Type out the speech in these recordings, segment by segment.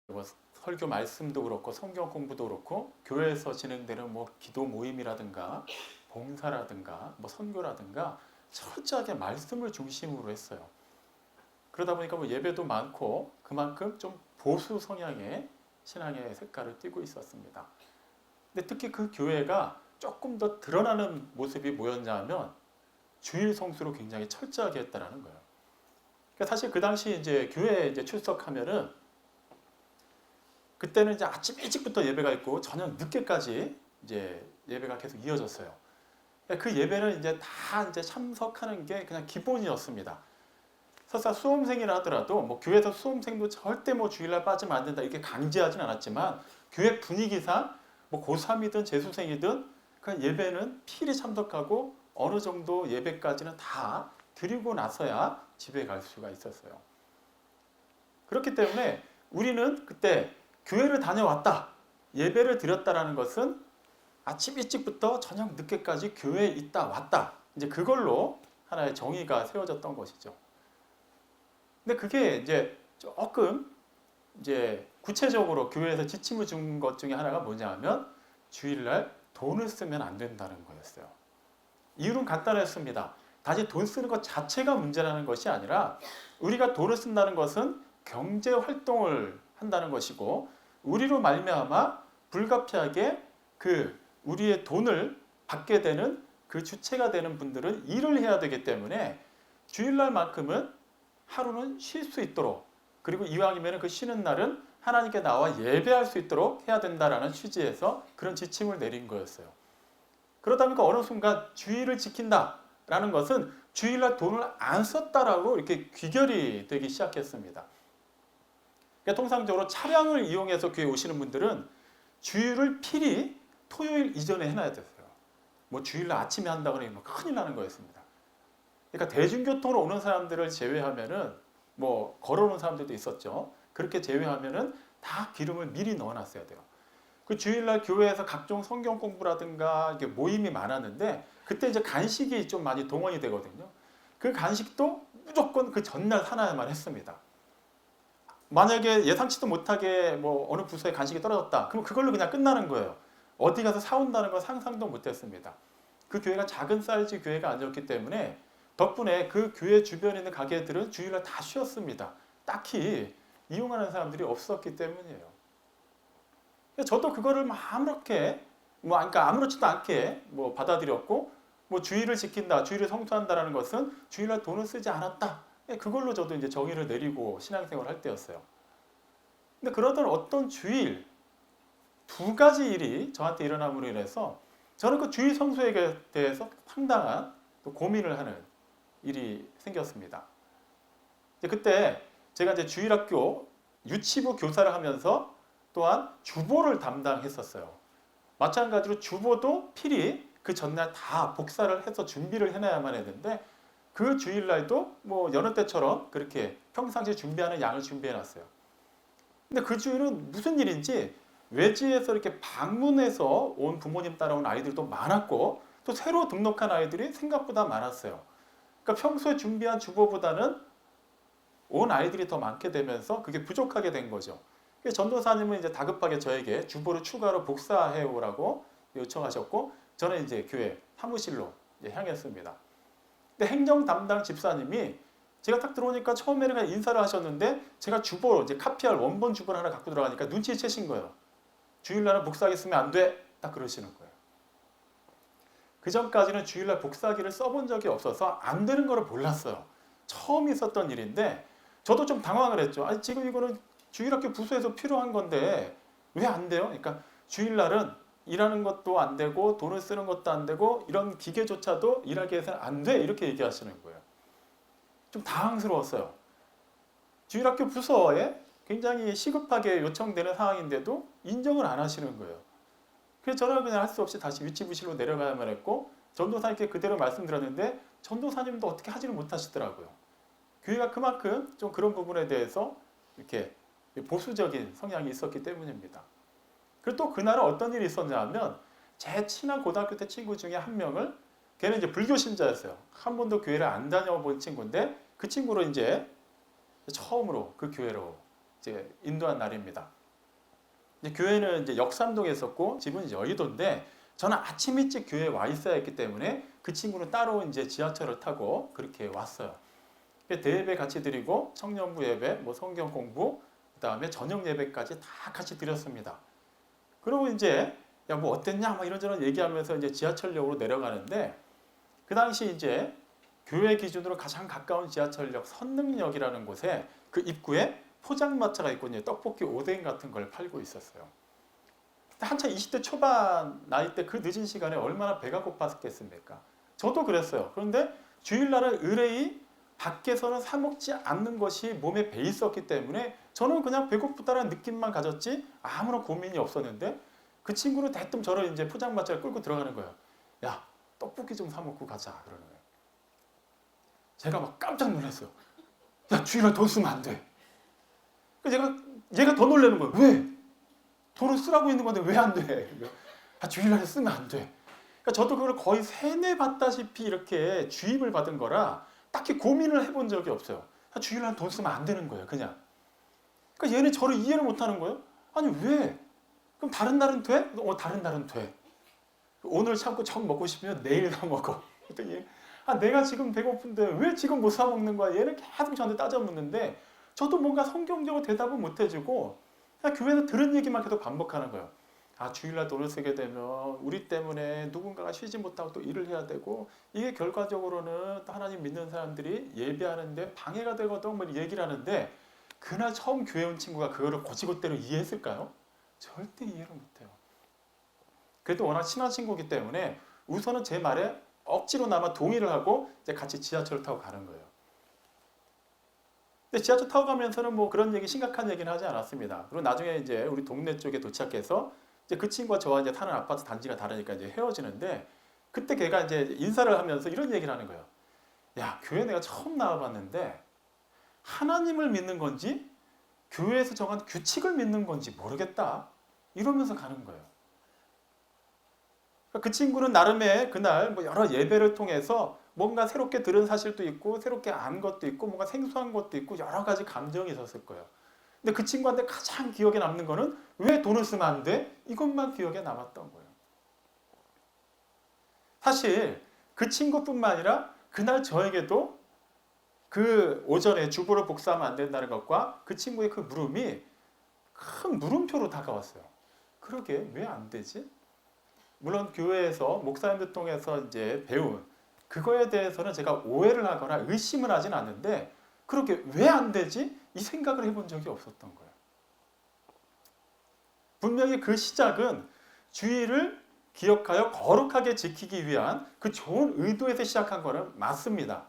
뭐 설교 말씀도 그렇고 성경 공부도 그렇고 교회에서 진행되는 뭐 기도 모임이라든가 봉사라든가 뭐 선교라든가 철저하게 말씀을 중심으로 했어요. 그러다 보니까 뭐 예배도 많고 그만큼 좀 보수 성향의 신앙의 색깔을 띠고 있었습니다. 근데 특히 그 교회가 조금 더 드러나는 모습이 뭐였냐 하면 주일 성수로 굉장히 철저하게 했다라는 거예요. 그러니까 사실 그 당시 이제 교회에 이제 출석하면은 그때는 이제 아침 일찍부터 예배가 있고 저녁 늦게까지 이제 예배가 계속 이어졌어요. 그 예배는 이제 다 이제 참석하는 게 그냥 기본이었습니다. 설사 수험생이라 하더라도 뭐 교회에서 수험생도 절대 뭐 주일날 빠지면 안 된다 이렇게 강제하진 않았지만 교회 분위기상 뭐 고3이든 재수생이든 그 예배는 필히 참석하고 어느 정도 예배까지는 다 드리고 나서야 집에 갈 수가 있었어요. 그렇기 때문에 우리는 그때 교회를 다녀왔다, 예배를 드렸다라는 것은 아침 일찍부터 저녁 늦게까지 교회에 있다 왔다 이제 그걸로 하나의 정의가 세워졌던 것이죠. 근데 그게 이제 조금 이제 구체적으로 교회에서 지침을 준 것 중에 하나가 뭐냐 하면 주일날 돈을 쓰면 안 된다는 거였어요. 이유는 간단했습니다. 단지 돈 쓰는 것 자체가 문제라는 것이 아니라 우리가 돈을 쓴다는 것은 경제 활동을 한다는 것이고 우리로 말미암아 불가피하게 그 우리의 돈을 받게 되는 그 주체가 되는 분들은 일을 해야 되기 때문에 주일날만큼은 하루는 쉴 수 있도록 그리고 이왕이면 그 쉬는 날은 하나님께 나와 예배할 수 있도록 해야 된다라는 취지에서 그런 지침을 내린 거였어요. 그러다 보니까 어느 순간 주일을 지킨다라는 것은 주일날 돈을 안 썼다라고 이렇게 귀결이 되기 시작했습니다. 그러니까 통상적으로 차량을 이용해서 교회에 오시는 분들은 주일을 필히 토요일 이전에 해놔야 됐어요. 뭐 주일날 아침에 한다 그러면 큰일 나는 거였습니다. 그러니까 대중교통으로 오는 사람들을 제외하면은 뭐 걸어오는 사람들도 있었죠. 그렇게 제외하면은 다 기름을 미리 넣어놨어야 돼요. 그 주일날 교회에서 각종 성경 공부라든가 이게 모임이 많았는데 그때 이제 간식이 좀 많이 동원이 되거든요. 그 간식도 무조건 그 전날 사놔야만 했습니다. 만약에 예상치도 못하게 뭐 어느 부서에 간식이 떨어졌다. 그럼 그걸로 그냥 끝나는 거예요. 어디 가서 사온다는 건 상상도 못했습니다. 그 교회가 작은 사이즈 교회가 아니었기 때문에 덕분에 그 교회 주변에 있는 가게들은 주일날 다 쉬었습니다. 딱히 이용하는 사람들이 없었기 때문이에요. 저도 그거를 아무렇게 그러니까 아무렇지도 않게 뭐 받아들였고 뭐 주일을 지킨다, 주일을 성수한다라는 것은 주일날 돈을 쓰지 않았다. 그걸로 저도 이제 정의를 내리고 신앙생활을 할 때였어요. 근데 그러던 어떤 주일 두 가지 일이 저한테 일어남으로 인해서 저는 그 주일 성수에 대해서 상당한 또 고민을 하는 일이 생겼습니다. 그때 제가 이제 주일학교 유치부 교사를 하면서 또한 주보를 담당했었어요. 마찬가지로 주보도 필히 그 전날 다 복사를 해서 준비를 해놔야만 했는데 그 주일날도 뭐 여느 때처럼 그렇게 평상시에 준비하는 양을 준비해놨어요. 근데 그 주일은 무슨 일인지 외지에서 이렇게 방문해서 온 부모님 따라온 아이들도 많았고 또 새로 등록한 아이들이 생각보다 많았어요. 그러니까 평소에 준비한 주보보다는 온 아이들이 더 많게 되면서 그게 부족하게 된 거죠. 전도사님은 이제 다급하게 저에게 주보를 추가로 복사해 오라고 요청하셨고 저는 이제 교회 사무실로 향했습니다. 근데 행정 담당 집사님이 제가 딱 들어오니까 처음에는 그냥 인사를 하셨는데 제가 주보로 이제 카피할 원본 주보를 하나 갖고 들어가니까 눈치채신 거예요. 주일날은 복사기 쓰면 안 돼. 딱 그러시는 거예요. 그 전까지는 주일날 복사기를 써본 적이 없어서 안 되는 거를 몰랐어요. 처음 있었던 일인데 저도 좀 당황을 했죠. 아니 지금 이거는 주일학교 부서에서 필요한 건데 왜 안 돼요? 그러니까 주일날은 일하는 것도 안 되고 돈을 쓰는 것도 안 되고 이런 기계조차도 일하게 해서는 안 돼. 이렇게 얘기하시는 거예요. 좀 당황스러웠어요. 주일학교 부서에 굉장히 시급하게 요청되는 상황인데도 인정을 안 하시는 거예요. 그래서 저는 그냥 할 수 없이 다시 위치부실로 내려가야만 했고 전도사님께 그대로 말씀드렸는데 전도사님도 어떻게 하지를 못하시더라고요. 교회가 그만큼 좀 그런 부분에 대해서 이렇게 보수적인 성향이 있었기 때문입니다. 그리고 또 그날은 어떤 일이 있었냐 하면 제 친한 고등학교 때 친구 중에 한 명을 걔는 이제 불교 신자였어요. 한 번도 교회를 안 다녀본 친구인데 그 친구를 이제 처음으로 그 교회로 이제 인도한 날입니다. 이제 교회는 이제 역삼동에 있었고 집은 이제 여의도인데 저는 아침 일찍 교회에 와 있어야 했기 때문에 그 친구는 따로 이제 지하철을 타고 그렇게 왔어요. 대예배 같이 드리고 청년부 예배, 뭐 성경 공부, 그다음에 저녁 예배까지 다 같이 드렸습니다. 그리고 이제 야 뭐 어땠냐 막 이런저런 얘기하면서 이제 지하철역으로 내려가는데 그 당시 이제 교회 기준으로 가장 가까운 지하철역 선릉역이라는 곳에 그 입구에 포장마차가 있고 이제 떡볶이 오뎅 같은 걸 팔고 있었어요. 한참 20대 초반 나이 때 그 늦은 시간에 얼마나 배가 고팠겠습니까? 저도 그랬어요. 그런데 주일날은 의뢰이 밖에서는 사 먹지 않는 것이 몸에 배 있었기 때문에 저는 그냥 배고프다는 느낌만 가졌지 아무런 고민이 없었는데 그 친구는 대뜸 저를 이제 포장마차를 끌고 들어가는 거예요. 야, 떡볶이 좀 사 먹고 가자 그러는 거예요. 제가 막 깜짝 놀랐어요. 야, 주일날 돈 쓰면 안 돼. 얘가 더 놀라는 거예요. 왜? 돈을 쓰라고 있는 건데 왜 안 돼? 아, 주일날에 쓰면 안 돼. 그러니까 저도 그걸 거의 세뇌받다시피 이렇게 주입을 받은 거라 딱히 고민을 해본 적이 없어요. 아, 주일날 돈 쓰면 안 되는 거예요, 그냥. 그러니까 얘는 저를 이해를 못하는 거예요. 아니 왜? 그럼 다른 날은 돼? 다른 날은 돼. 오늘 참고 정 먹고 싶으면 내일 사 먹어. 그랬더니 내가 지금 배고픈데 왜 지금 못 사 먹는 거야? 얘는 계속 저한테 따져 묻는데 저도 뭔가 성경적으로 대답은 못 해주고 그냥 교회에서 들은 얘기만 계속 반복하는 거예요. 아, 주일날 돈을 쓰게 되면 우리 때문에 누군가가 쉬지 못하고 또 일을 해야 되고 이게 결과적으로는 하나님 믿는 사람들이 예배하는데 방해가 되거든 뭐 얘기를 하는데 그날 처음 교회 온 친구가 그거를 곧이곧대로 이해했을까요? 절대 이해를 못해요. 그래도 워낙 친한 친구이기 때문에 우선은 제 말에 억지로나마 동의를 하고 이제 같이 지하철을 타고 가는 거예요. 근데 지하철 타고 가면서는 뭐 그런 얘기, 심각한 얘기는 하지 않았습니다. 그리고 나중에 이제 우리 동네 쪽에 도착해서 이제 그 친구와 저와 이제 사는 아파트 단지가 다르니까 이제 헤어지는데 그때 걔가 이제 인사를 하면서 이런 얘기를 하는 거예요. 야, 교회 내가 처음 나와봤는데 하나님을 믿는 건지 교회에서 정한 규칙을 믿는 건지 모르겠다. 이러면서 가는 거예요. 그 친구는 나름의 그날 뭐 여러 예배를 통해서 뭔가 새롭게 들은 사실도 있고 새롭게 안 것도 있고 뭔가 생소한 것도 있고 여러 가지 감정이 있었을 거예요. 근데 그 친구한테 가장 기억에 남는 거는 왜 돈을 쓰면 안 돼? 이것만 기억에 남았던 거예요. 사실 그 친구뿐만 아니라 그날 저에게도 그 오전에 주보를 복사하면 안 된다는 것과 그 친구의 그 물음이 큰 물음표로 다가왔어요. 그러게 왜 안 되지? 물론 교회에서 목사님들 통해서 이제 배운 그거에 대해서는 제가 오해를 하거나 의심을 하진 않는데 그렇게 왜 안 되지? 이 생각을 해본 적이 없었던 거예요. 분명히 그 시작은 주의를 기억하여 거룩하게 지키기 위한 그 좋은 의도에서 시작한 거는 맞습니다.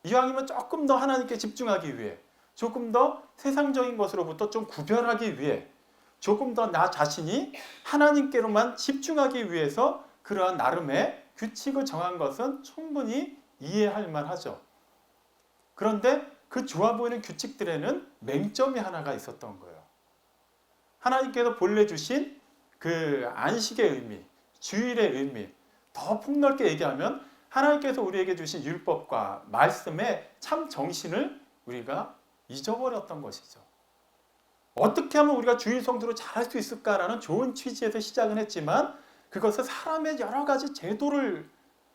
이왕이면 조금 더 하나님께 집중하기 위해 조금 더 세상적인 것으로부터 좀 구별하기 위해 조금 더 나 자신이 하나님께로만 집중하기 위해서 그러한 나름의 규칙을 정한 것은 충분히 이해할 만하죠. 그런데 그 좋아 보이는 규칙들에는 맹점이 하나가 있었던 거예요. 하나님께서 본래 주신 그 안식의 의미, 주일의 의미, 더 폭넓게 얘기하면 하나님께서 우리에게 주신 율법과 말씀의 참 정신을 우리가 잊어버렸던 것이죠. 어떻게 하면 우리가 주일 성수를 잘할 수 있을까라는 좋은 취지에서 시작은 했지만 그것을 사람의 여러 가지 제도를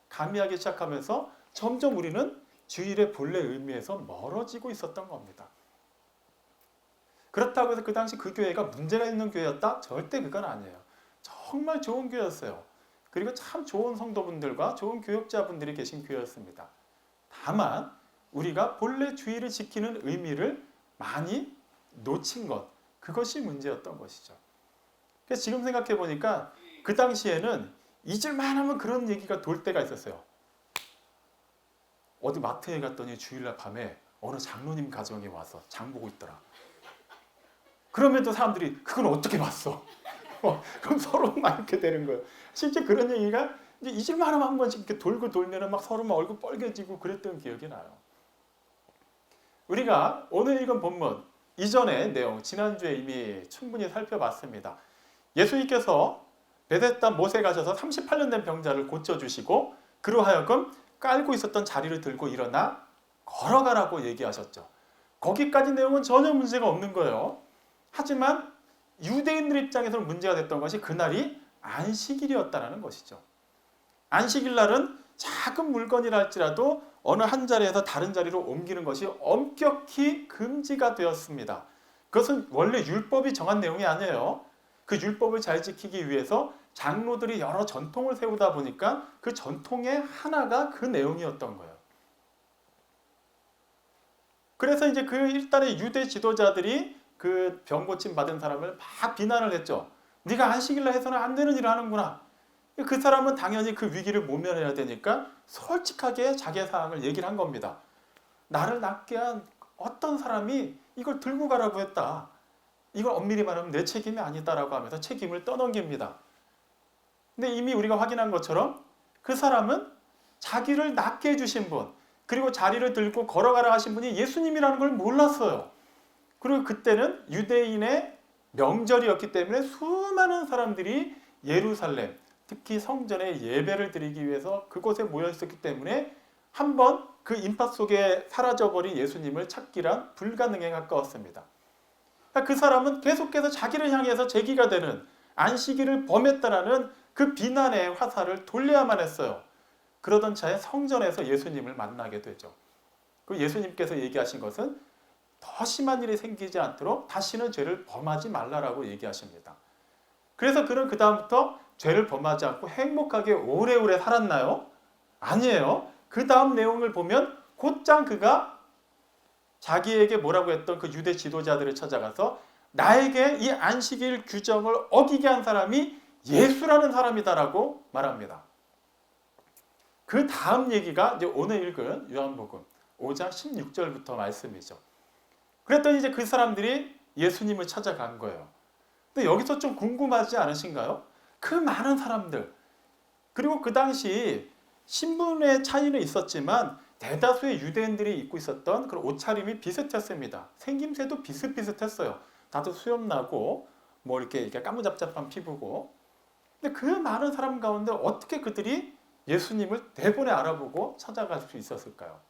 가미하기 시작하면서 점점 우리는 주일의 본래 의미에서 멀어지고 있었던 겁니다. 그렇다고 해서 그 당시 그 교회가 문제가 있는 교회였다? 절대 그건 아니에요. 정말 좋은 교회였어요. 그리고 참 좋은 성도분들과 좋은 교역자분들이 계신 교회였습니다. 다만 우리가 본래 주일을 지키는 의미를 많이 놓친 것, 그것이 문제였던 것이죠. 그래서 지금 생각해 보니까 그 당시에는 잊을만 하면 그런 얘기가 돌 때가 있었어요. 어디 마트에 갔더니 주일날 밤에 어느 장로님 가정에 와서 장 보고 있더라. 그러면 또 사람들이 그건 어떻게 봤어? 그럼 서로 막 이렇게 되는 거예요. 실제 그런 얘기가 이제 잊을만 하면 한 번씩 이렇게 돌고 돌면은 막 서로 막 얼굴 빨개지고 그랬던 기억이 나요. 우리가 오늘 읽은 본문 이전의 내용 지난주에 이미 충분히 살펴봤습니다. 예수님께서 베데스다 못에 가셔서 38년 된 병자를 고쳐주시고 그로 하여금 깔고 있었던 자리를 들고 일어나 걸어가라고 얘기하셨죠. 거기까지 내용은 전혀 문제가 없는 거예요. 하지만 유대인들 입장에서는 문제가 됐던 것이 그날이 안식일이었다는 것이죠. 안식일 날은 작은 물건이라 할지라도 어느 한 자리에서 다른 자리로 옮기는 것이 엄격히 금지가 되었습니다. 그것은 원래 율법이 정한 내용이 아니에요. 그 율법을 잘 지키기 위해서 장로들이 여러 전통을 세우다 보니까 그 전통의 하나가 그 내용이었던 거예요. 그래서 이제 그 일단의 유대 지도자들이 그 병고침 받은 사람을 막 비난을 했죠. 네가 안식일날 해서는 안 되는 일을 하는구나. 그 사람은 당연히 그 위기를 모면해야 되니까 솔직하게 자기의 사항을 얘기를 한 겁니다. 나를 낫게 한 어떤 사람이 이걸 들고 가라고 했다. 이걸 엄밀히 말하면 내 책임이 아니다라고 하면서 책임을 떠넘깁니다. 근데 이미 우리가 확인한 것처럼 그 사람은 자기를 낫게 해주신 분, 그리고 자리를 들고 걸어가라 하신 분이 예수님이라는 걸 몰랐어요. 그리고 그때는 유대인의 명절이었기 때문에 수많은 사람들이 예루살렘, 특히 성전에 예배를 드리기 위해서 그곳에 모여 있었기 때문에 한번 그 인파 속에 사라져버린 예수님을 찾기란 불가능에 가까웠습니다. 그 사람은 계속해서 자기를 향해서 제기가 되는 안식일을 범했다라는 그 비난의 화살을 돌려야만 했어요. 그러던 차에 성전에서 예수님을 만나게 되죠. 그 예수님께서 얘기하신 것은 더 심한 일이 생기지 않도록 다시는 죄를 범하지 말라라고 얘기하십니다. 그래서 그는 그 다음부터 죄를 범하지 않고 행복하게 오래오래 살았나요? 아니에요. 그 다음 내용을 보면 곧장 그가 자기에게 뭐라고 했던 그 유대 지도자들을 찾아가서 나에게 이 안식일 규정을 어기게 한 사람이 예수라는 사람이다라고 말합니다. 그 다음 얘기가 이제 오늘 읽은 요한복음 5장 16절부터 말씀이죠. 그랬더니 이제 그 사람들이 예수님을 찾아간 거예요. 근데 여기서 좀 궁금하지 않으신가요? 그 많은 사람들, 그리고 그 당시 신분의 차이는 있었지만 대다수의 유대인들이 입고 있었던 그런 옷차림이 비슷했습니다. 생김새도 비슷비슷했어요. 다들 수염나고 뭐 이렇게 까무잡잡한 피부고. 근데 그 많은 사람 가운데 어떻게 그들이 예수님을 대번에 알아보고 찾아갈 수 있었을까요?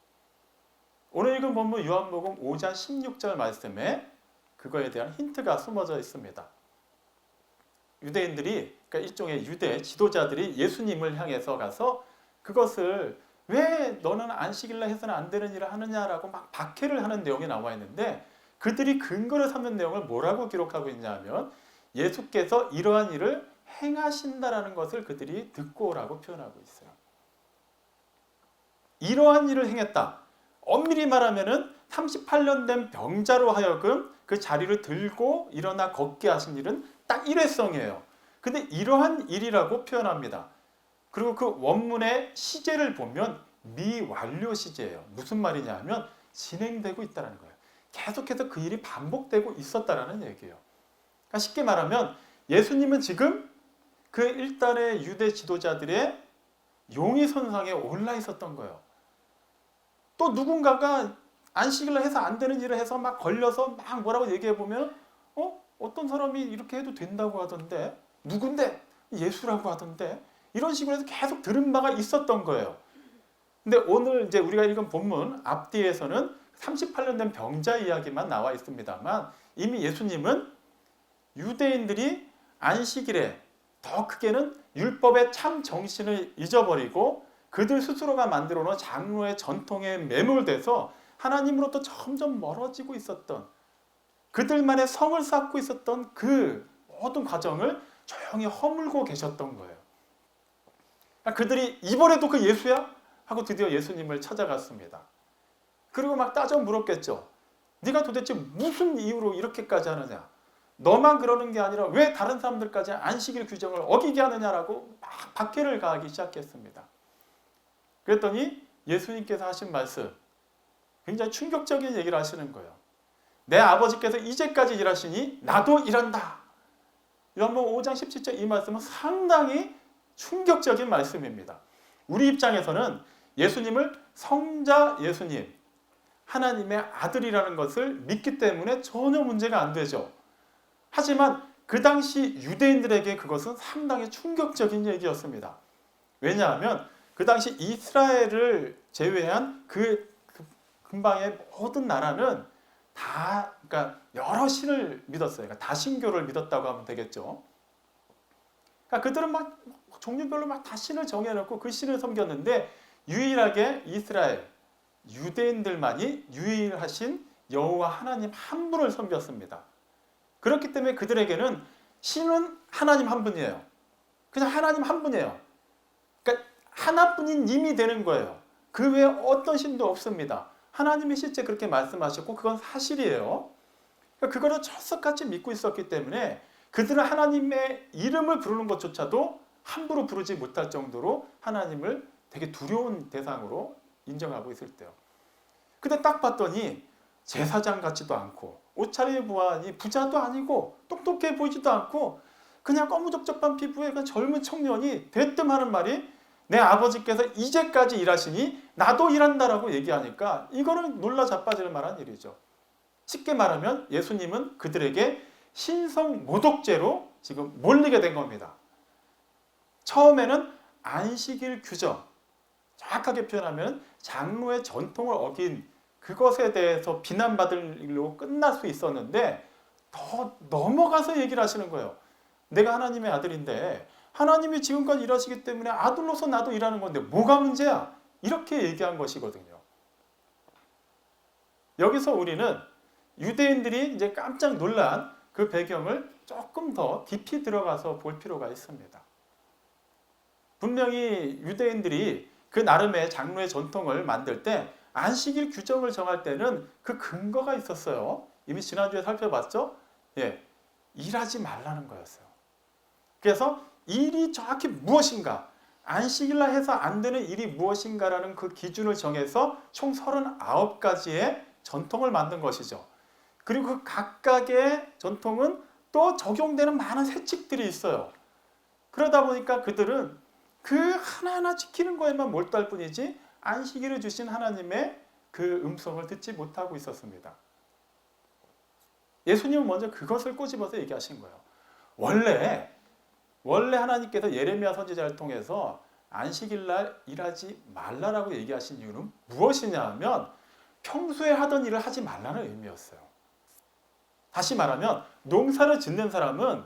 오늘 읽은 본문 요한복음 5장 16절 말씀에 그거에 대한 힌트가 숨어져 있습니다. 유대인들이, 그러니까 일종의 유대 지도자들이 예수님을 향해서 가서 그것을 왜 너는 안식일날 해서는 안 되는 일을 하느냐라고 막 박해를 하는 내용이 나와 있는데, 그들이 근거를 삼는 내용을 뭐라고 기록하고 있냐면 예수께서 이러한 일을 행하신다라는 것을 그들이 듣고 오라고 표현하고 있어요. 이러한 일을 행했다. 엄밀히 말하면은 38년 된 병자로 하여금 그 자리를 들고 일어나 걷게 하신 일은 딱 일회성이에요. 근데 이러한 일이라고 표현합니다. 그리고 그 원문의 시제를 보면 미완료 시제예요. 무슨 말이냐 하면 진행되고 있다는 거예요. 계속해서 그 일이 반복되고 있었다는 얘기예요. 그러니까 쉽게 말하면 예수님은 지금 그 일단의 유대 지도자들의 용의선상에 올라 있었던 거예요. 또 누군가가 안식일날 해서 안 되는 일을 해서 막 걸려서 막 뭐라고 얘기해 보면 어떤 사람이 이렇게 해도 된다고 하던데, 누군데? 예수라고 하던데, 이런 식으로 해서 계속 들은 바가 있었던 거예요. 근데 오늘 이제 우리가 읽은 본문 앞뒤에서는 38년 된 병자 이야기만 나와 있습니다만, 이미 예수님은 유대인들이 안식일에, 더 크게는 율법의 참 정신을 잊어버리고 그들 스스로가 만들어 놓은 장로의 전통에 매몰돼서 하나님으로부터 점점 멀어지고 있었던, 그들만의 성을 쌓고 있었던 그 모든 과정을 조용히 허물고 계셨던 거예요. 그들이 이번에도 그 예수야? 하고 드디어 예수님을 찾아갔습니다. 그리고 막 따져 물었겠죠. 네가 도대체 무슨 이유로 이렇게까지 하느냐? 너만 그러는 게 아니라 왜 다른 사람들까지 안식일 규정을 어기게 하느냐라고 막 박해를 가하기 시작했습니다. 그랬더니 예수님께서 하신 말씀, 굉장히 충격적인 얘기를 하시는 거예요. 내 아버지께서 이제까지 일하시니 나도 일한다. 요한복음 5장 17절 이 말씀은 상당히 충격적인 말씀입니다. 우리 입장에서는 예수님을 성자 예수님, 하나님의 아들이라는 것을 믿기 때문에 전혀 문제가 안 되죠. 하지만 그 당시 유대인들에게 그것은 상당히 충격적인 얘기였습니다. 왜냐하면 그 당시 이스라엘을 제외한 그 근방의 모든 나라는 다 그러니까 여러 신을 믿었어요. 그러니까 다신교를 믿었다고 하면 되겠죠. 그러니까 그들은 막 종류별로 막 다 신을 정해놓고 그 신을 섬겼는데 유일하게 이스라엘 유대인들만이 유일하신 여호와 하나님 한 분을 섬겼습니다. 그렇기 때문에 그들에게는 신은 하나님 한 분이에요. 그냥 하나님 한 분이에요. 그러니까 하나뿐인 님이 되는 거예요. 그 외에 어떤 신도 없습니다. 하나님이 실제 그렇게 말씀하셨고 그건 사실이에요. 그러니까 그거를 철석같이 믿고 있었기 때문에 그들은 하나님의 이름을 부르는 것조차도 함부로 부르지 못할 정도로 하나님을 되게 두려운 대상으로 인정하고 있을 때요. 근데 딱 봤더니 제사장 같지도 않고 옷차림에 보아하니 부자도 아니고 똑똑해 보이지도 않고 그냥 꺼무적적한 피부에 그 젊은 청년이 대뜸 하는 말이 내 아버지께서 이제까지 일하시니 나도 일한다라고 얘기하니까 이거는 놀라 자빠질 만한 일이죠. 쉽게 말하면 예수님은 그들에게 신성 모독죄로 지금 몰리게 된 겁니다. 처음에는 안식일 규정, 정확하게 표현하면 장로의 전통을 어긴 그것에 대해서 비난받을 일로 끝날 수 있었는데 더 넘어가서 얘기를 하시는 거예요. 내가 하나님의 아들인데 하나님이 지금까지 일하시기 때문에 아들로서 나도 일하는 건데 뭐가 문제야? 이렇게 얘기한 것이거든요. 여기서 우리는 유대인들이 이제 깜짝 놀란 그 배경을 조금 더 깊이 들어가서 볼 필요가 있습니다. 분명히 유대인들이 그 나름의 장로의 전통을 만들 때 안식일 규정을 정할 때는 그 근거가 있었어요. 이미 지난주에 살펴봤죠? 예, 일하지 말라는 거였어요. 그래서 일이 정확히 무엇인가, 안식일날 해서 안 되는 일이 무엇인가라는 그 기준을 정해서 총 39가지의 전통을 만든 것이죠. 그리고 그 각각의 전통은 또 적용되는 많은 세칙들이 있어요. 그러다 보니까 그들은 그 하나하나 지키는 거에만 몰두할 뿐이지 안식일을 주신 하나님의 그 음성을 듣지 못하고 있었습니다. 예수님은 먼저 그것을 꼬집어서 얘기하신 거예요. 원래 하나님께서 예레미야 선지자를 통해서 안식일날 일하지 말라라고 얘기하신 이유는 무엇이냐 하면 평소에 하던 일을 하지 말라는 의미였어요. 다시 말하면 농사를 짓는 사람은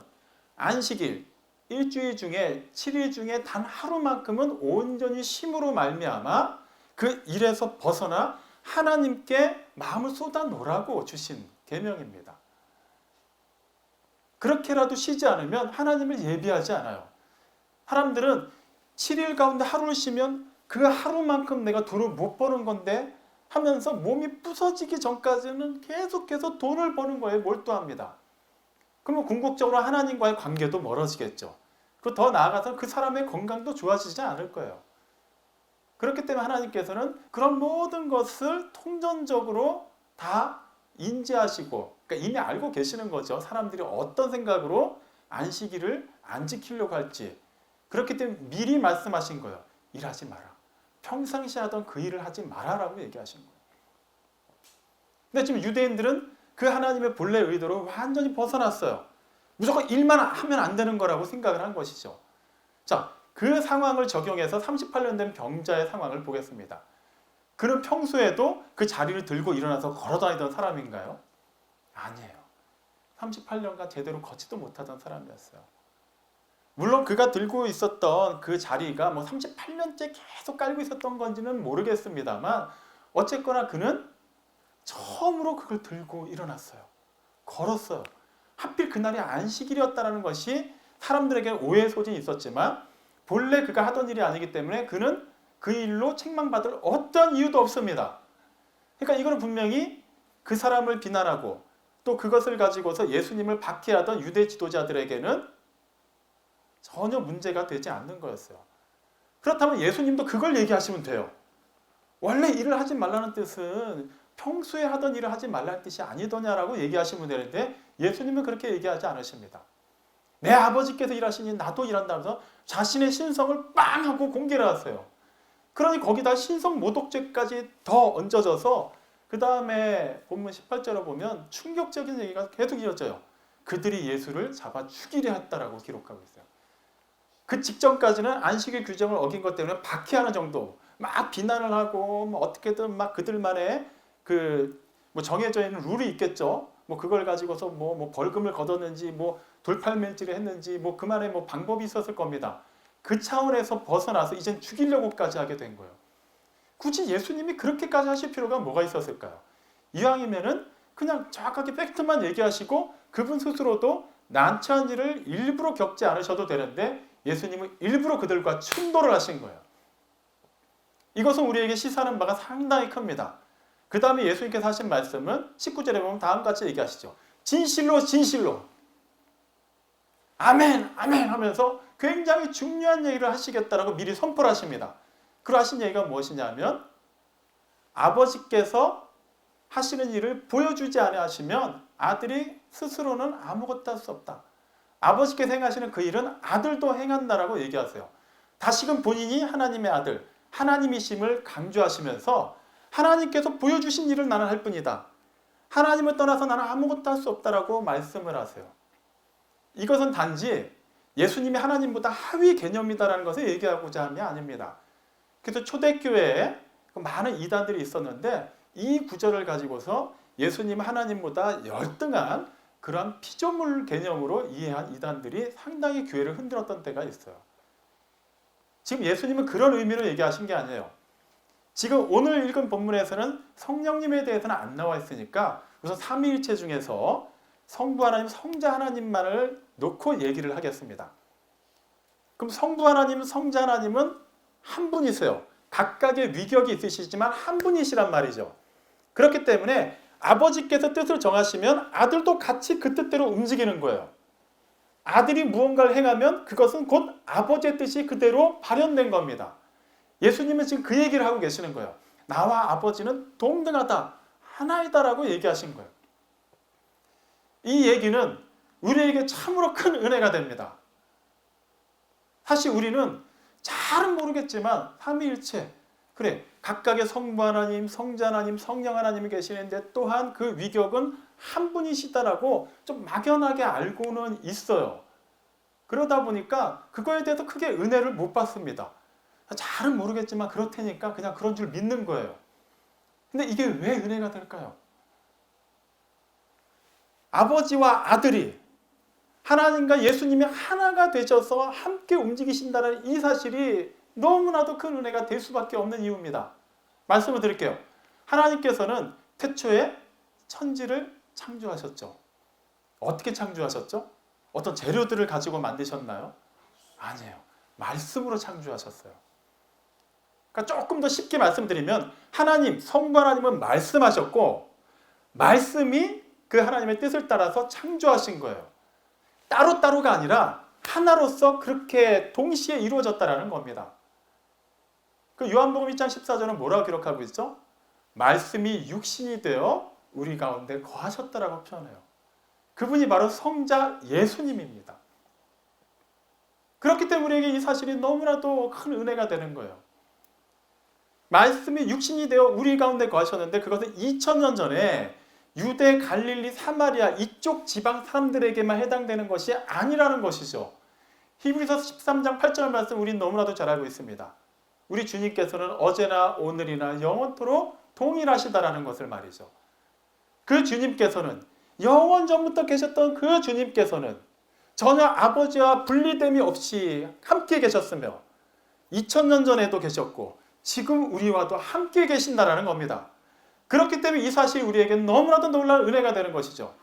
안식일, 일주일 중에 7일 중에 단 하루만큼은 온전히 쉼으로 말미암아 그 일에서 벗어나 하나님께 마음을 쏟아놓으라고 주신 계명입니다. 그렇게라도 쉬지 않으면 하나님을 예비하지 않아요. 사람들은 7일 가운데 하루를 쉬면 그 하루만큼 내가 돈을 못 버는 건데 하면서 몸이 부서지기 전까지는 계속해서 돈을 버는 거에 몰두합니다. 그러면 궁극적으로 하나님과의 관계도 멀어지겠죠. 그리고 더 나아가서 그 사람의 건강도 좋아지지 않을 거예요. 그렇기 때문에 하나님께서는 그런 모든 것을 통전적으로 다 인지하시고, 그러니까 이미 알고 계시는 거죠. 사람들이 어떤 생각으로 안식일을 안 지키려고 할지. 그렇기 때문에 미리 말씀하신 거예요. 일하지 마라. 평상시 하던 그 일을 하지 마라라고 얘기하신 거예요. 근데 지금 유대인들은 그 하나님의 본래 의도로 완전히 벗어났어요. 무조건 일만 하면 안 되는 거라고 생각을 한 것이죠. 자, 그 상황을 적용해서 38년 된 병자의 상황을 보겠습니다. 그는 평소에도 그 자리를 들고 일어나서 걸어다니던 사람인가요? 아니에요. 38년간 제대로 걷지도 못하던 사람이었어요. 물론 그가 들고 있었던 그 자리가 뭐 38년째 계속 깔고 있었던 건지는 모르겠습니다만 어쨌거나 그는 처음으로 그걸 들고 일어났어요. 걸었어요. 하필 그날이 안식일이었다는 것이 사람들에게 오해의 소진이 있었지만 본래 그가 하던 일이 아니기 때문에 그는 그 일로 책망받을 어떤 이유도 없습니다. 그러니까 이거는 분명히 그 사람을 비난하고 또 그것을 가지고서 예수님을 박해하던 유대 지도자들에게는 전혀 문제가 되지 않는 거였어요. 그렇다면 예수님도 그걸 얘기하시면 돼요. 원래 일을 하지 말라는 뜻은 평소에 하던 일을 하지 말라는 뜻이 아니더냐라고 얘기하시면 되는데 예수님은 그렇게 얘기하지 않으십니다. 내 아버지께서 일하시니 나도 일한다면서 자신의 신성을 빵 하고 공개를 하세요. 그러니 거기다 신성 모독죄까지 더 얹어져서 그 다음에 본문 18절을 보면 충격적인 얘기가 계속 이어져요. 그들이 예수를 잡아 죽이려 했다라고 기록하고 있어요. 그 직전까지는 안식일 규정을 어긴 것 때문에 박해하는 정도, 막 비난을 하고 뭐 어떻게든 막 그들만의 그 뭐 정해져 있는 룰이 있겠죠. 뭐 그걸 가지고서 뭐 벌금을 걷었는지 뭐 돌팔매질을 했는지 뭐 그만의 뭐 방법이 있었을 겁니다. 그 차원에서 벗어나서 이젠 죽이려고까지 하게 된 거예요. 굳이 예수님이 그렇게까지 하실 필요가 뭐가 있었을까요? 이왕이면은 그냥 정확하게 팩트만 얘기하시고 그분 스스로도 난처한 일을 일부러 겪지 않으셔도 되는데 예수님은 일부러 그들과 충돌을 하신 거예요. 이것은 우리에게 시사하는 바가 상당히 큽니다. 그 다음에 예수님께서 하신 말씀은 19절에 보면 다음같이 얘기하시죠. 진실로 진실로 아멘 아멘 하면서 굉장히 중요한 얘기를 하시겠다라고 미리 선포를 하십니다. 그러하신 얘기가 무엇이냐면 아버지께서 하시는 일을 보여주지 않으시면 아들이 스스로는 아무것도 할 수 없다. 아버지께서 행하시는 그 일은 아들도 행한다라고 얘기하세요. 다시금 본인이 하나님의 아들, 하나님이심을 강조하시면서 하나님께서 보여주신 일을 나는 할 뿐이다. 하나님을 떠나서 나는 아무것도 할 수 없다라고 말씀을 하세요. 이것은 단지 예수님이 하나님보다 하위 개념이다라는 것을 얘기하고자 하는 게 아닙니다. 그래서 초대교회에 많은 이단들이 있었는데 이 구절을 가지고서 예수님 하나님보다 열등한 그런 피조물 개념으로 이해한 이단들이 상당히 교회를 흔들었던 때가 있어요. 지금 예수님은 그런 의미로 얘기하신 게 아니에요. 지금 오늘 읽은 본문에서는 성령님에 대해서는 안 나와 있으니까 우선 삼위일체 중에서 성부 하나님, 성자 하나님만을 놓고 얘기를 하겠습니다. 그럼 성부 하나님, 성자 하나님은 한 분이세요. 각각의 위격이 있으시지만 한 분이시란 말이죠. 그렇기 때문에 아버지께서 뜻을 정하시면 아들도 같이 그 뜻대로 움직이는 거예요. 아들이 무언가를 행하면 그것은 곧 아버지의 뜻이 그대로 발현된 겁니다. 예수님은 지금 그 얘기를 하고 계시는 거예요. 나와 아버지는 동등하다, 하나이다라고 얘기하신 거예요. 이 얘기는 우리에게 참으로 큰 은혜가 됩니다. 사실 우리는 잘은 모르겠지만 삼위일체, 그래 각각의 성부 하나님, 성자 하나님, 성령 하나님이 계시는데 또한 그 위격은 한 분이시다라고 좀 막연하게 알고는 있어요. 그러다 보니까 그거에 대해서 크게 은혜를 못 받습니다. 잘은 모르겠지만 그렇다니까 그냥 그런 줄 믿는 거예요. 근데 이게 왜 은혜가 될까요? 아버지와 아들이 하나님과 예수님이 하나가 되셔서 함께 움직이신다는 이 사실이 너무나도 큰 은혜가 될 수밖에 없는 이유입니다. 말씀을 드릴게요. 하나님께서는 태초에 천지를 창조하셨죠. 어떻게 창조하셨죠? 어떤 재료들을 가지고 만드셨나요? 아니에요. 말씀으로 창조하셨어요. 그러니까 조금 더 쉽게 말씀드리면 하나님, 성부 하나님은 말씀하셨고 말씀이 그 하나님의 뜻을 따라서 창조하신 거예요. 따로따로가 아니라 하나로서 그렇게 동시에 이루어졌다는 겁니다. 그 요한복음 1장 14절은 뭐라고 기록하고 있죠? 말씀이 육신이 되어 우리 가운데 거하셨다라고 표현해요. 그분이 바로 성자 예수님입니다. 그렇기 때문에 우리에게 이 사실이 너무나도 큰 은혜가 되는 거예요. 말씀이 육신이 되어 우리 가운데 거하셨는데 그것은 2000년 전에 유대, 갈릴리, 사마리아 이쪽 지방 사람들에게만 해당되는 것이 아니라는 것이죠. 히브리서 13장 8절 말씀 우리는 너무나도 잘 알고 있습니다. 우리 주님께서는 어제나 오늘이나 영원토록 동일하시다라는 것을 말이죠. 그 주님께서는 영원 전부터 계셨던 그 주님께서는 전혀 아버지와 분리됨이 없이 함께 계셨으며 2000년 전에도 계셨고 지금 우리와도 함께 계신다라는 겁니다. 그렇기 때문에 이 사실이 우리에게 너무나도 놀라운 은혜가 되는 것이죠.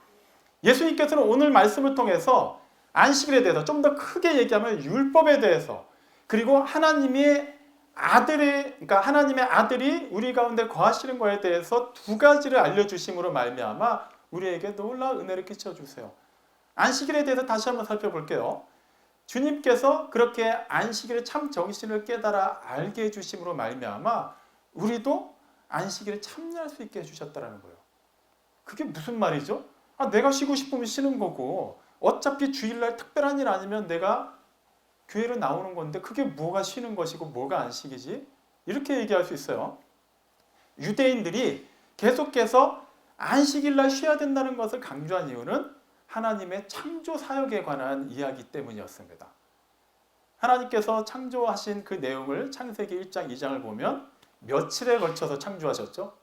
예수님께서는 오늘 말씀을 통해서 안식일에 대해서 좀 더 크게 얘기하면 율법에 대해서 그리고 하나님의 아들이 우리 가운데 거하시는 것에 대해서 두 가지를 알려주심으로 말미암아 우리에게 놀라운 은혜를 끼쳐주세요. 안식일에 대해서 다시 한번 살펴볼게요. 주님께서 그렇게 안식일의 참 정신을 깨달아 알게 해주심으로 말미암아 우리도 안식일에 참여할 수 있게 해주셨다는 거예요. 그게 무슨 말이죠? 내가 쉬고 싶으면 쉬는 거고 어차피 주일날 특별한 일 아니면 내가 교회로 나오는 건데 그게 뭐가 쉬는 것이고 뭐가 안식이지? 이렇게 얘기할 수 있어요. 유대인들이 계속해서 안식일날 쉬어야 된다는 것을 강조한 이유는 하나님의 창조 사역에 관한 이야기 때문이었습니다. 하나님께서 창조하신 그 내용을 창세기 1장, 2장을 보면 며칠에 걸쳐서 창조하셨죠?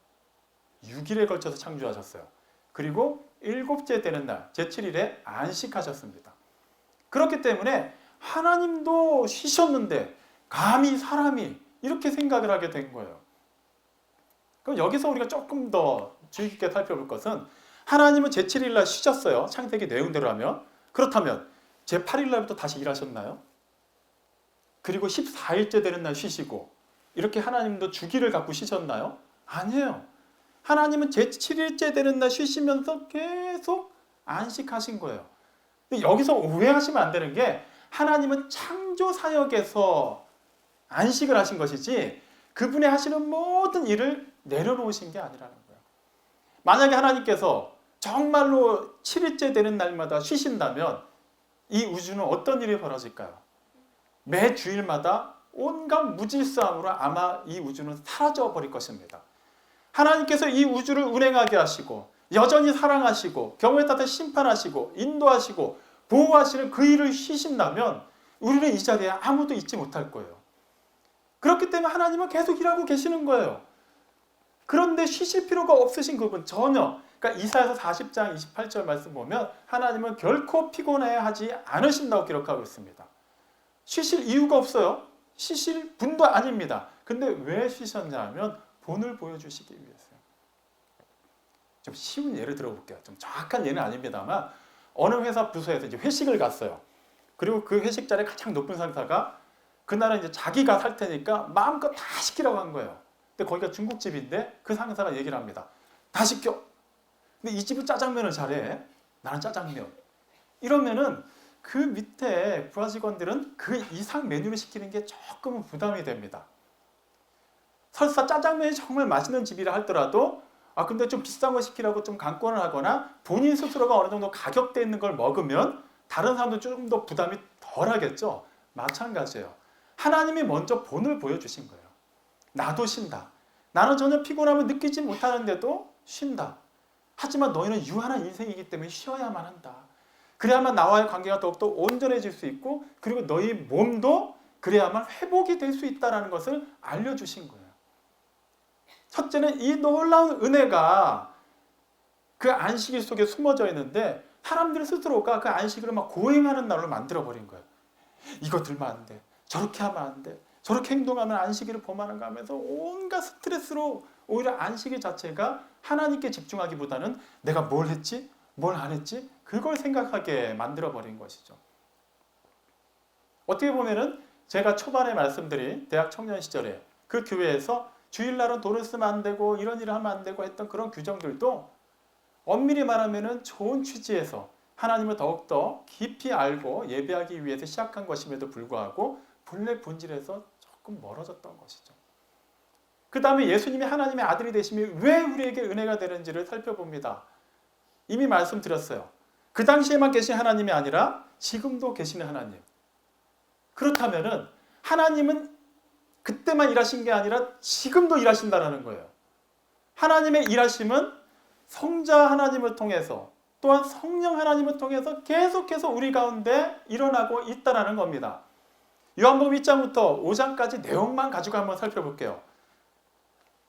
6일에 걸쳐서 창조하셨어요. 그리고 일곱째 되는 날 제7일에 안식하셨습니다. 그렇기 때문에 하나님도 쉬셨는데 감히 사람이 이렇게 생각을 하게 된 거예요. 그럼 여기서 우리가 조금 더 주의 깊게 살펴볼 것은 하나님은 제7일 날 쉬셨어요. 창세기 내용대로 하면. 그렇다면 제8일 날부터 다시 일하셨나요? 그리고 14일째 되는 날 쉬시고 이렇게 하나님도 주기를 갖고 쉬셨나요? 아니에요. 하나님은 제7일째 되는 날 쉬시면서 계속 안식하신 거예요. 근데 여기서 오해하시면 안 되는 게 하나님은 창조 사역에서 안식을 하신 것이지 그분의 하시는 모든 일을 내려놓으신 게 아니라는 거예요. 만약에 하나님께서 정말로 7일째 되는 날마다 쉬신다면 이 우주는 어떤 일이 벌어질까요? 매 주일마다 온갖 무질서함으로 아마 이 우주는 사라져 버릴 것입니다. 하나님께서 이 우주를 운행하게 하시고 여전히 사랑하시고 경우에 따라 심판하시고 인도하시고 보호하시는 그 일을 쉬신다면 우리는 이 자리에 아무도 있지 못할 거예요. 그렇기 때문에 하나님은 계속 일하고 계시는 거예요. 그런데 쉬실 필요가 없으신 그분 전혀. 그러니까 이사야서 40장 28절 말씀 보면 하나님은 결코 피곤해하지 않으신다고 기록하고 있습니다. 쉬실 이유가 없어요. 쉬실 분도 아닙니다. 근데 왜 쉬셨냐면 본을 보여주시기 위해서요. 좀 쉬운 예를 들어볼게요. 좀 정확한 예는 아닙니다만 어느 회사 부서에서 이제 회식을 갔어요. 그리고 그 회식 자리에 가장 높은 상사가 그날은 이제 자기가 살 테니까 마음껏 다 시키라고 한 거예요. 근데 거기가 중국집인데 그 상사가 얘기를 합니다. 다 시켜. 근데 이 집은 짜장면을 잘해. 나는 짜장면. 이러면은 그 밑에 부하 직원들은 그 이상 메뉴를 시키는 게 조금은 부담이 됩니다. 설사 짜장면이 정말 맛있는 집이라 할더라도 근데 좀 비싼 거 시키라고 좀 강권을 하거나 본인 스스로가 어느 정도 가격대 있는 걸 먹으면 다른 사람도 좀 더 부담이 덜 하겠죠. 마찬가지예요. 하나님이 먼저 본을 보여주신 거예요. 나도 쉰다. 나는 전혀 피곤함을 느끼지 못하는데도 쉰다. 하지만 너희는 유한한 인생이기 때문에 쉬어야만 한다. 그래야만 나와의 관계가 더욱더 온전해질 수 있고 그리고 너희 몸도 그래야만 회복이 될 수 있다는 것을 알려주신 거예요. 첫째는 이 놀라운 은혜가 그 안식일 속에 숨어져 있는데 사람들 스스로가 그 안식일을 막 고행하는 날로 만들어버린 거예요. 이거 들면 안 돼. 저렇게 하면 안 돼. 저렇게 행동하면 안식일을 범하는가 하면서 온갖 스트레스로 오히려 안식일 자체가 하나님께 집중하기보다는 내가 뭘 했지? 뭘 안 했지? 그걸 생각하게 만들어버린 것이죠. 어떻게 보면은 제가 초반에 말씀드린 대학 청년 시절에 그 교회에서 주일날은 돈을 쓰면 안 되고 이런 일을 하면 안 되고 했던 그런 규정들도 엄밀히 말하면은 좋은 취지에서 하나님을 더욱더 깊이 알고 예배하기 위해서 시작한 것임에도 불구하고 본래 본질에서 조금 멀어졌던 것이죠. 그 다음에 예수님이 하나님의 아들이 되심이 왜 우리에게 은혜가 되는지를 살펴봅니다. 이미 말씀드렸어요. 그 당시에만 계신 하나님이 아니라 지금도 계시는 하나님. 그렇다면은 하나님은 그때만 일하신 게 아니라 지금도 일하신다는 거예요. 하나님의 일하심은 성자 하나님을 통해서 또한 성령 하나님을 통해서 계속해서 우리 가운데 일어나고 있다는 겁니다. 요한복음 1장부터 5장까지 내용만 가지고 한번 살펴볼게요.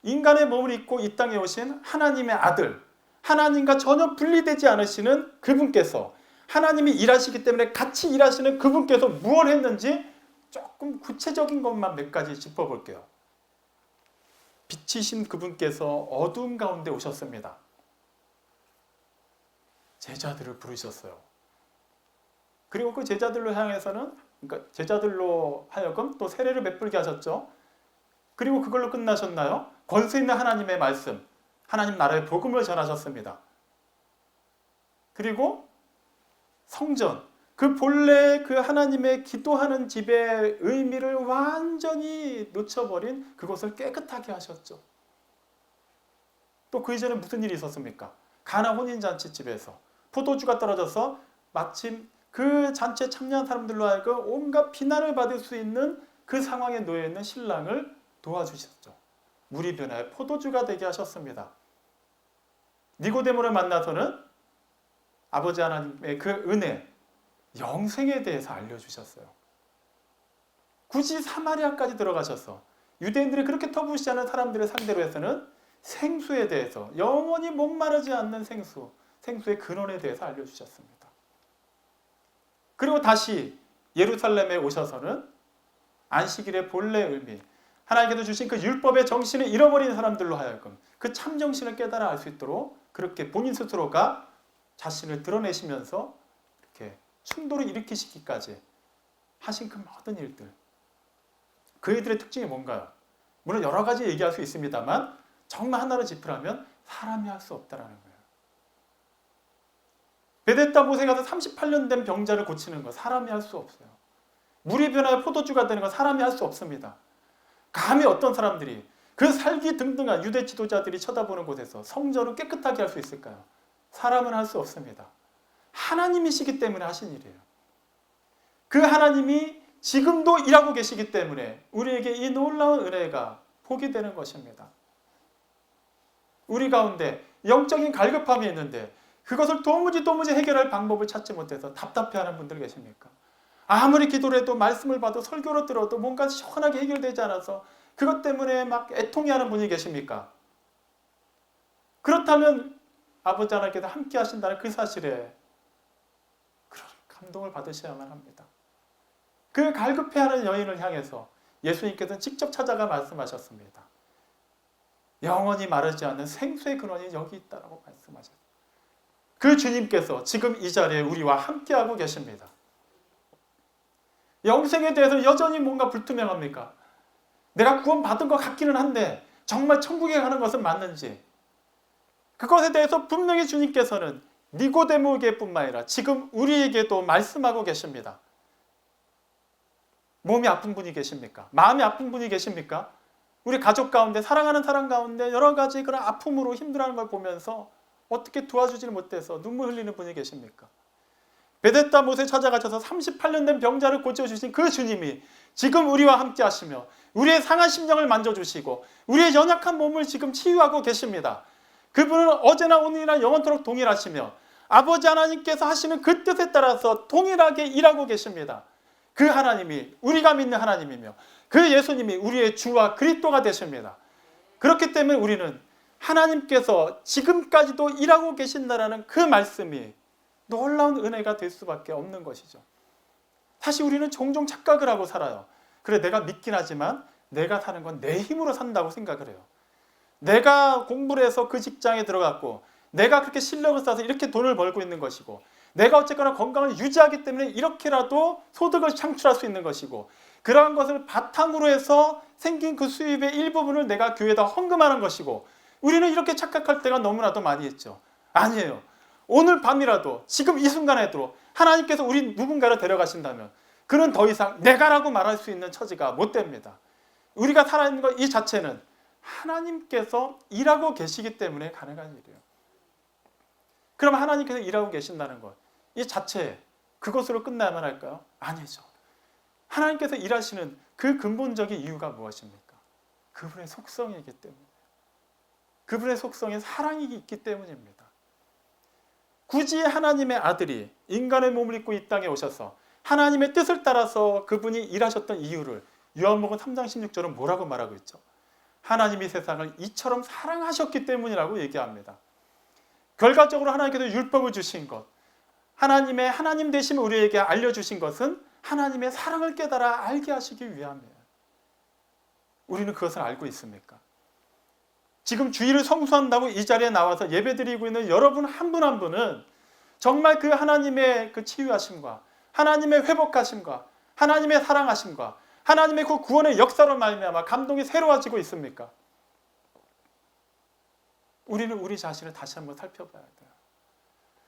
인간의 몸을 입고 이 땅에 오신 하나님의 아들, 하나님과 전혀 분리되지 않으시는 그분께서 하나님이 일하시기 때문에 같이 일하시는 그분께서 무엇을 했는지 조금 구체적인 것만 몇 가지 짚어볼게요. 빛이신 그분께서 어두움 가운데 오셨습니다. 제자들을 부르셨어요. 그리고 그 제자들로 향해서는 그러니까 제자들로 하여금 또 세례를 베풀게 하셨죠. 그리고 그걸로 끝나셨나요? 권세 있는 하나님의 말씀, 하나님 나라의 복음을 전하셨습니다. 그리고 성전, 그 본래 그 하나님의 기도하는 집의 의미를 완전히 놓쳐버린 그것을 깨끗하게 하셨죠. 또 그 이전에 무슨 일이 있었습니까? 가나 혼인잔치집에서 포도주가 떨어져서 마침 그 잔치에 참여한 사람들로 하여금 온갖 비난을 받을 수 있는 그 상황에 놓여 있는 신랑을 도와주셨죠. 물이 변하여 포도주가 되게 하셨습니다. 니고데모를 만나서는 아버지 하나님의 그 은혜, 영생에 대해서 알려주셨어요. 굳이 사마리아까지 들어가셔서 유대인들이 그렇게 터부시하는 사람들을 상대로 해서는 생수에 대해서, 영원히 목마르지 않는 생수, 생수의 근원에 대해서 알려주셨습니다. 그리고 다시 예루살렘에 오셔서는 안식일의 본래 의미, 하나님께서 주신 그 율법의 정신을 잃어버린 사람들로 하여금 그 참 정신을 깨달아 알 수 있도록 그렇게 본인 스스로가 자신을 드러내시면서 이렇게 충돌을 일으키시기까지 하신 그 모든 일들, 그 일들의 특징이 뭔가요? 물론 여러 가지 얘기할 수 있습니다만 정말 하나를 짚으라면 사람이 할 수 없다라는 거예요. 베데스다 못에 가서 38년 된 병자를 고치는 거 사람이 할 수 없어요. 물이 변하여 포도주가 되는 거 사람이 할 수 없습니다. 감히 어떤 사람들이 그 살기 등등한 유대 지도자들이 쳐다보는 곳에서 성전을 깨끗하게 할 수 있을까요? 사람은 할 수 없습니다. 하나님이시기 때문에 하신 일이에요. 그 하나님이 지금도 일하고 계시기 때문에 우리에게 이 놀라운 은혜가 복이 되는 것입니다. 우리 가운데 영적인 갈급함이 있는데 그것을 도무지 해결할 방법을 찾지 못해서 답답해하는 분들 계십니까? 아무리 기도를 해도 말씀을 봐도 설교를 들어도 뭔가 시원하게 해결되지 않아서 그것 때문에 막 애통해하는 분이 계십니까? 그렇다면 아버지 하나님께서 함께 하신다는 그 사실에 그런 감동을 받으셔야만 합니다. 그 갈급해하는 여인을 향해서 예수님께서는 직접 찾아가 말씀하셨습니다. 영원히 마르지 않는 생수의 근원이 여기 있다라고 말씀하셨습니다. 그 주님께서 지금 이 자리에 우리와 함께하고 계십니다. 영생에 대해서 여전히 뭔가 불투명합니까? 내가 구원받은 것 같기는 한데 정말 천국에 가는 것은 맞는지, 그것에 대해서 분명히 주님께서는 니고데모에게뿐만 아니라 지금 우리에게도 말씀하고 계십니다. 몸이 아픈 분이 계십니까? 마음이 아픈 분이 계십니까? 우리 가족 가운데, 사랑하는 사람 가운데 여러 가지 그런 아픔으로 힘들어하는 걸 보면서 어떻게 도와주지 못해서 눈물 흘리는 분이 계십니까? 베데스다 못에 찾아가셔서 38년 된 병자를 고쳐주신 그 주님이 지금 우리와 함께 하시며 우리의 상한 심령을 만져주시고 우리의 연약한 몸을 지금 치유하고 계십니다. 그분은 어제나 오늘이나 영원토록 동일하시며 아버지 하나님께서 하시는 그 뜻에 따라서 동일하게 일하고 계십니다. 그 하나님이 우리가 믿는 하나님이며 그 예수님이 우리의 주와 그리스도가 되십니다. 그렇기 때문에 우리는 하나님께서 지금까지도 일하고 계신다라는 그 말씀이 놀라운 은혜가 될 수밖에 없는 것이죠. 사실 우리는 종종 착각을 하고 살아요. 그래, 내가 믿긴 하지만 내가 사는 건 내 힘으로 산다고 생각을 해요. 내가 공부를 해서 그 직장에 들어갔고 내가 그렇게 실력을 쌓아서 이렇게 돈을 벌고 있는 것이고 내가 어쨌거나 건강을 유지하기 때문에 이렇게라도 소득을 창출할 수 있는 것이고 그러한 것을 바탕으로 해서 생긴 그 수입의 일부분을 내가 교회에다 헌금하는 것이고 우리는 이렇게 착각할 때가 너무나도 많이 있죠. 아니에요. 오늘 밤이라도 지금 이 순간에도 하나님께서 우리 누군가를 데려가신다면 그는 더 이상 내가라고 말할 수 있는 처지가 못 됩니다. 우리가 살아있는 것 이 자체는 하나님께서 일하고 계시기 때문에 가능한 일이에요. 그럼 하나님께서 일하고 계신다는 것, 이 자체 그것으로 끝나야만 할까요? 아니죠. 하나님께서 일하시는 그 근본적인 이유가 무엇입니까? 그분의 속성이기 때문에, 그분의 속성인 사랑이 있기 때문입니다. 굳이 하나님의 아들이 인간의 몸을 입고 이 땅에 오셔서 하나님의 뜻을 따라서 그분이 일하셨던 이유를 요한복음 3장 16절은 뭐라고 말하고 있죠? 하나님이 세상을 이처럼 사랑하셨기 때문이라고 얘기합니다. 결과적으로 하나님께서 율법을 주신 것, 하나님의 하나님 되심을 우리에게 알려주신 것은 하나님의 사랑을 깨달아 알게 하시기 위함이에요. 우리는 그것을 알고 있습니까? 지금 주일을 성수한다고 이 자리에 나와서 예배드리고 있는 여러분 한 분 한 분은 정말 그 하나님의 그 치유하심과 하나님의 회복하심과 하나님의 사랑하심과 하나님의 그 구원의 역사로 말미암아 감동이 새로워지고 있습니까? 우리는 우리 자신을 다시 한번 살펴봐야 돼요.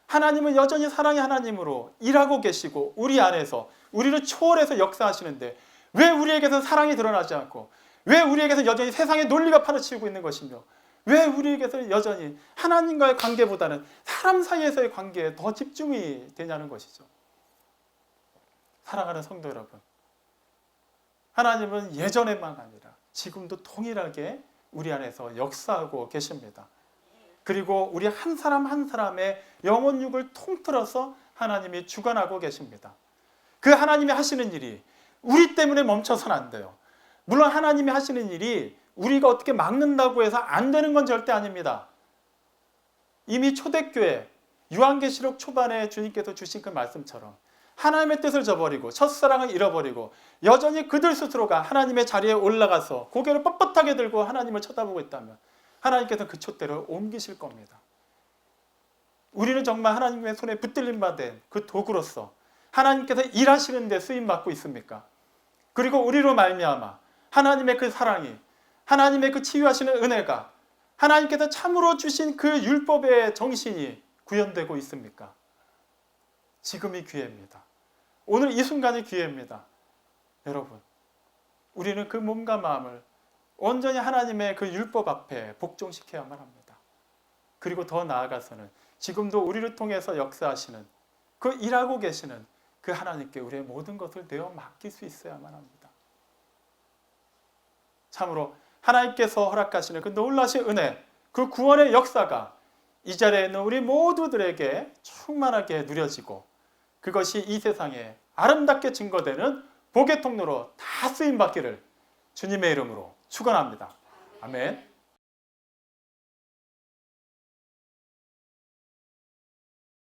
하나님은 여전히 사랑의 하나님으로 일하고 계시고 우리 안에서 우리를 초월해서 역사하시는데 왜 우리에게서 사랑이 드러나지 않고 왜 우리에게서 여전히 세상의 논리가 파헤치고 있는 것이며 왜 우리에게서 여전히 하나님과의 관계보다는 사람 사이에서의 관계에 더 집중이 되냐는 것이죠. 사랑하는 성도 여러분, 하나님은 예전에만 아니라 지금도 동일하게 우리 안에서 역사하고 계십니다. 그리고 우리 한 사람 한 사람의 영혼육을 통틀어서 하나님이 주관하고 계십니다. 그 하나님이 하시는 일이 우리 때문에 멈춰서는 안 돼요. 물론 하나님이 하시는 일이 우리가 어떻게 막는다고 해서 안 되는 건 절대 아닙니다. 이미 초대교회 요한계시록 초반에 주님께서 주신 그 말씀처럼 하나님의 뜻을 저버리고 첫사랑을 잃어버리고 여전히 그들 스스로가 하나님의 자리에 올라가서 고개를 뻣뻣하게 들고 하나님을 쳐다보고 있다면 하나님께서 그 촛대를 옮기실 겁니다. 우리는 정말 하나님의 손에 붙들림 받은 그 도구로서 하나님께서 일하시는 데 쓰임받고 있습니까? 그리고 우리로 말미암아 하나님의 그 사랑이, 하나님의 그 치유하시는 은혜가, 하나님께서 참으로 주신 그 율법의 정신이 구현되고 있습니까? 지금이 기회입니다. 오늘 이 순간이 기회입니다. 여러분, 우리는 그 몸과 마음을 온전히 하나님의 그 율법 앞에 복종시켜야만 합니다. 그리고 더 나아가서는 지금도 우리를 통해서 역사하시는 그 일하고 계시는 그 하나님께 우리의 모든 것을 내어 맡길 수 있어야만 합니다. 참으로 하나님께서 허락하시는 그 놀라신 은혜, 그 구원의 역사가 이 자리에 있는 우리 모두들에게 충만하게 누려지고 그것이 이 세상에 아름답게 증거되는 복의 통로로 다 쓰임받기를 주님의 이름으로 축원합니다. 아멘.